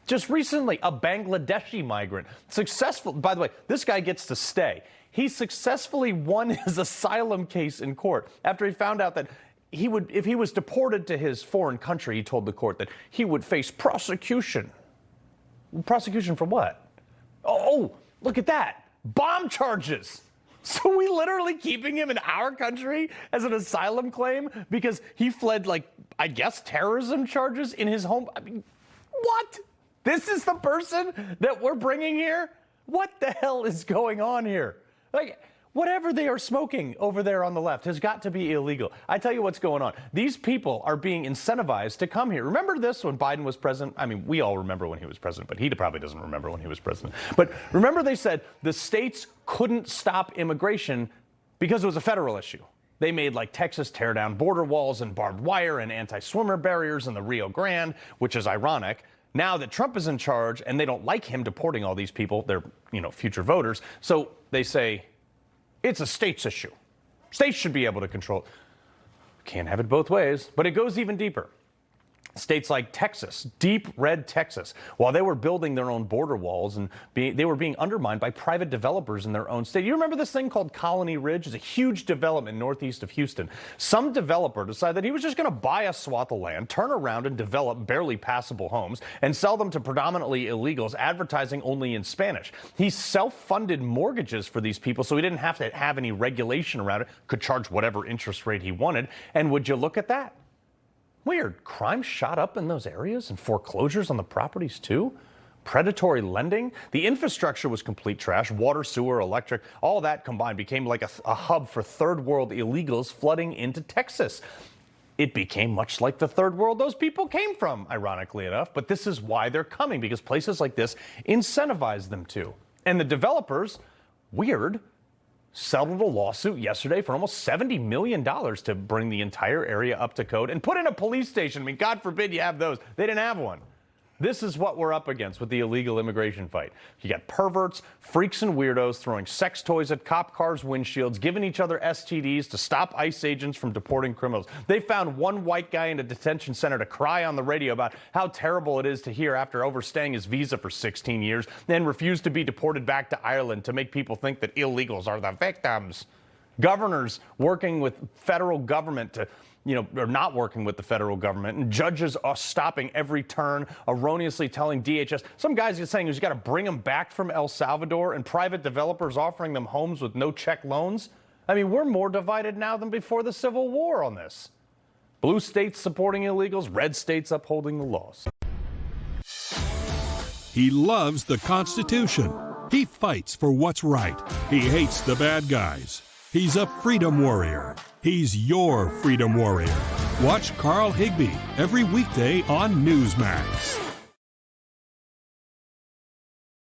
Just recently, a Bangladeshi migrant, successful, by the way, this guy gets to stay. He successfully won his asylum case in court after he found out that if he was deported to his foreign country, he told the court that he would face prosecution. Prosecution for what? Oh, look at that. Bomb charges. So we literally keeping him in our country as an asylum claim because he fled, like, I guess, terrorism charges in his home. I mean, what? This is the person that we're bringing here? What the hell is going on here? Like, whatever they are smoking over there on the left has got to be illegal. I tell you what's going on. These people are being incentivized to come here. Remember this when Biden was president? I mean, we all remember when he was president, but he probably doesn't remember when he was president. But remember they said the states couldn't stop immigration because it was a federal issue. They made, like, Texas tear down border walls and barbed wire and anti-swimmer barriers in the Rio Grande, which is ironic. Now that Trump is in charge and they don't like him deporting all these people, they're, future voters. So they say it's a states issue. States should be able to control it. Can't have it both ways, but it goes even deeper. States like Texas, deep red Texas, while they were building their own border walls and they were being undermined by private developers in their own state. You remember this thing called Colony Ridge? It's a huge development northeast of Houston. Some developer decided that he was just going to buy a swath of land, turn around and develop barely passable homes and sell them to predominantly illegals, advertising only in Spanish. He self-funded mortgages for these people so he didn't have to have any regulation around it, could charge whatever interest rate he wanted. And would you look at that? Weird. Crime shot up in those areas and foreclosures on the properties too. Predatory lending. The infrastructure was complete trash. Water, sewer, electric, all that combined became like a hub for third world illegals flooding into Texas. It became much like the third world those people came from, ironically enough. But this is why they're coming, because places like this incentivize them to. And the developers, weird, settled a lawsuit yesterday for almost $70 million to bring the entire area up to code and put in a police station. I mean, God forbid you have those. They didn't have one. This is what we're up against with the illegal immigration fight. You got perverts, freaks, and weirdos throwing sex toys at cop cars' windshields, giving each other STDs to stop ICE agents from deporting criminals. They found one white guy in a detention center to cry on the radio about how terrible it is to hear after overstaying his visa for 16 years, then refused to be deported back to Ireland to make people think that illegals are the victims. Governors working with federal government to or not working with the federal government, and judges are stopping every turn, erroneously telling DHS. Some guys are saying he's got to bring them back from El Salvador, and private developers offering them homes with no check loans. I mean, we're more divided now than before the Civil War on this. Blue states supporting illegals, red states upholding the laws. He loves the Constitution. He fights for what's right. He hates the bad guys. He's a freedom warrior. He's your freedom warrior. Watch Carl Higbie every weekday on Newsmax.